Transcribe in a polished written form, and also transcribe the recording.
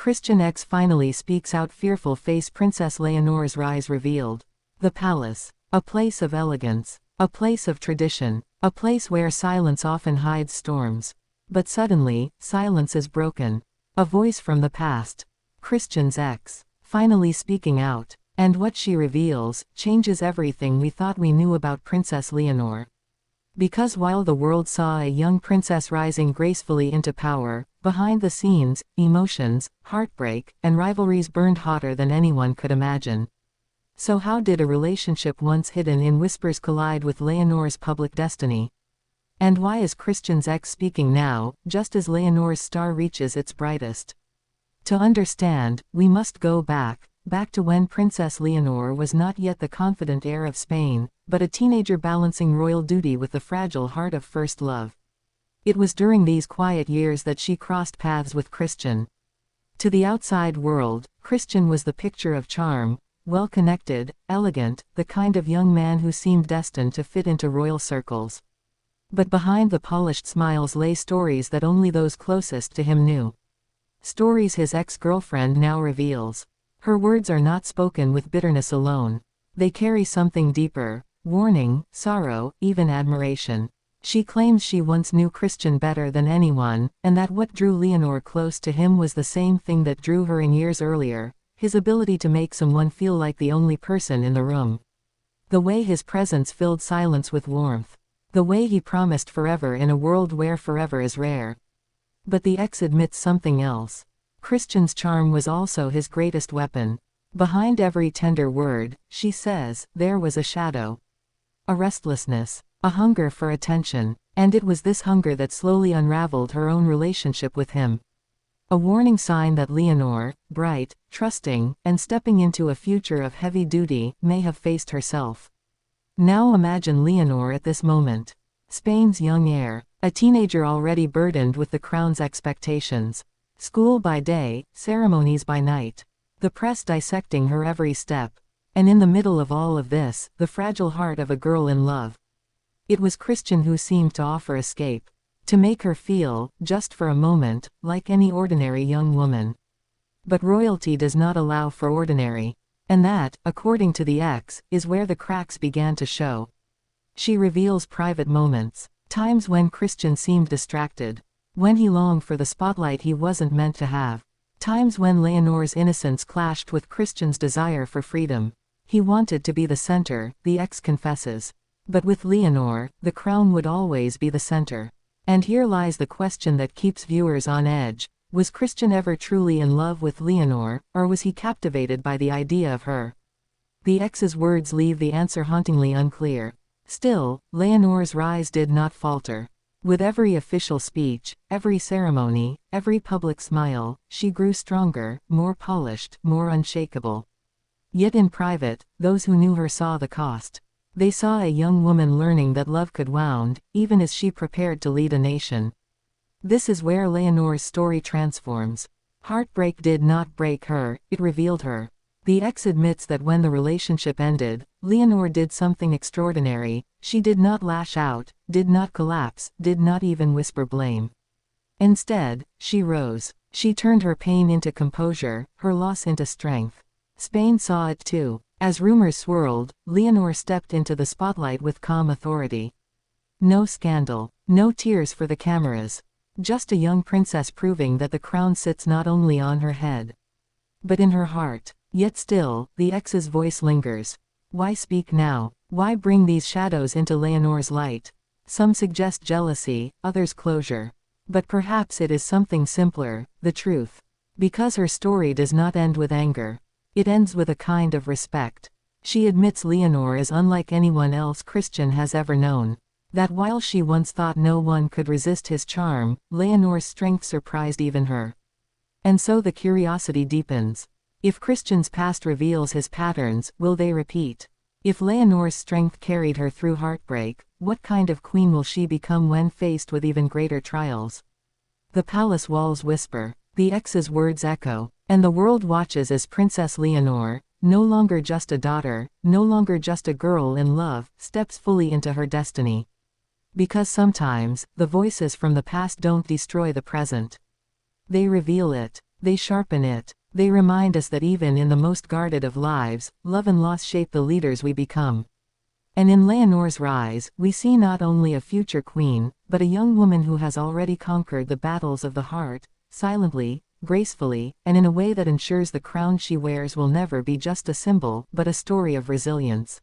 Christian X finally speaks out, fearful face. Princess Leonor's rise revealed. The palace. A place of elegance. A place of tradition. A place where silence often hides storms. But suddenly, silence is broken. A voice from the past. Christian's X. Finally speaking out. And what she reveals changes everything we thought we knew about Princess Leonor. Because while the world saw a young princess rising gracefully into power, behind the scenes, emotions, heartbreak, and rivalries burned hotter than anyone could imagine. So how did a relationship once hidden in whispers collide with Leonor's public destiny? And why is Christian's X speaking now, just as Leonor's star reaches its brightest? To understand, we must go back to when Princess Leonor was not yet the confident heir of Spain, but a teenager balancing royal duty with the fragile heart of first love. It was during these quiet years that she crossed paths with Christian. To the outside world, Christian was the picture of charm, well-connected, elegant, the kind of young man who seemed destined to fit into royal circles. But behind the polished smiles lay stories that only those closest to him knew. Stories his ex-girlfriend now reveals. Her words are not spoken with bitterness alone. They carry something deeper: warning, sorrow, even admiration. She claims she once knew Christian better than anyone, and that what drew Leonor close to him was the same thing that drew her in years earlier: his ability to make someone feel like the only person in the room. The way his presence filled silence with warmth. The way he promised forever in a world where forever is rare. But the ex admits something else. Christian's charm was also his greatest weapon. Behind every tender word, she says, there was a shadow. A restlessness. A hunger for attention. And it was this hunger that slowly unraveled her own relationship with him. A warning sign that Leonor, bright, trusting, and stepping into a future of heavy duty, may have faced herself. Now imagine Leonor at this moment. Spain's young heir. A teenager already burdened with the crown's expectations. School by day, ceremonies by night. The press dissecting her every step. And in the middle of all of this, the fragile heart of a girl in love. It was Christian who seemed to offer escape. To make her feel, just for a moment, like any ordinary young woman. But royalty does not allow for ordinary. And that, according to the ex, is where the cracks began to show. She reveals private moments. Times when Christian seemed distracted. When he longed for the spotlight he wasn't meant to have. Times when Leonor's innocence clashed with Christian's desire for freedom. He wanted to be the center, the ex confesses. But with Leonor, the crown would always be the center. And here lies the question that keeps viewers on edge. Was Christian ever truly in love with Leonor, or was he captivated by the idea of her? The ex's words leave the answer hauntingly unclear. Still, Leonor's rise did not falter. With every official speech, every ceremony, every public smile, she grew stronger, more polished, more unshakable. Yet in private, those who knew her saw the cost. They saw a young woman learning that love could wound, even as she prepared to lead a nation. This is where Leonor's story transforms. Heartbreak did not break her, it revealed her. The ex admits that when the relationship ended, Leonor did something extraordinary. She did not lash out, did not collapse, did not even whisper blame. Instead, she rose. She turned her pain into composure, her loss into strength. Spain saw it too. As rumors swirled, Leonor stepped into the spotlight with calm authority. No scandal, no tears for the cameras. Just a young princess proving that the crown sits not only on her head, but in her heart. Yet still, the ex's voice lingers. Why speak now? Why bring these shadows into Leonor's light? Some suggest jealousy, others closure. But perhaps it is something simpler, the truth. Because her story does not end with anger. It ends with a kind of respect. She admits Leonor is unlike anyone else Christian has ever known. That while she once thought no one could resist his charm, Leonor's strength surprised even her. And so the curiosity deepens. If Christian's past reveals his patterns, will they repeat? If Leonor's strength carried her through heartbreak, what kind of queen will she become when faced with even greater trials? The palace walls whisper, the ex's words echo, and the world watches as Princess Leonor, no longer just a daughter, no longer just a girl in love, steps fully into her destiny. Because sometimes, the voices from the past don't destroy the present. They reveal it. they sharpen it. They remind us that even in the most guarded of lives, love and loss shape the leaders we become. And in Leonor's rise, we see not only a future queen, but a young woman who has already conquered the battles of the heart, silently, gracefully, and in a way that ensures the crown she wears will never be just a symbol, but a story of resilience.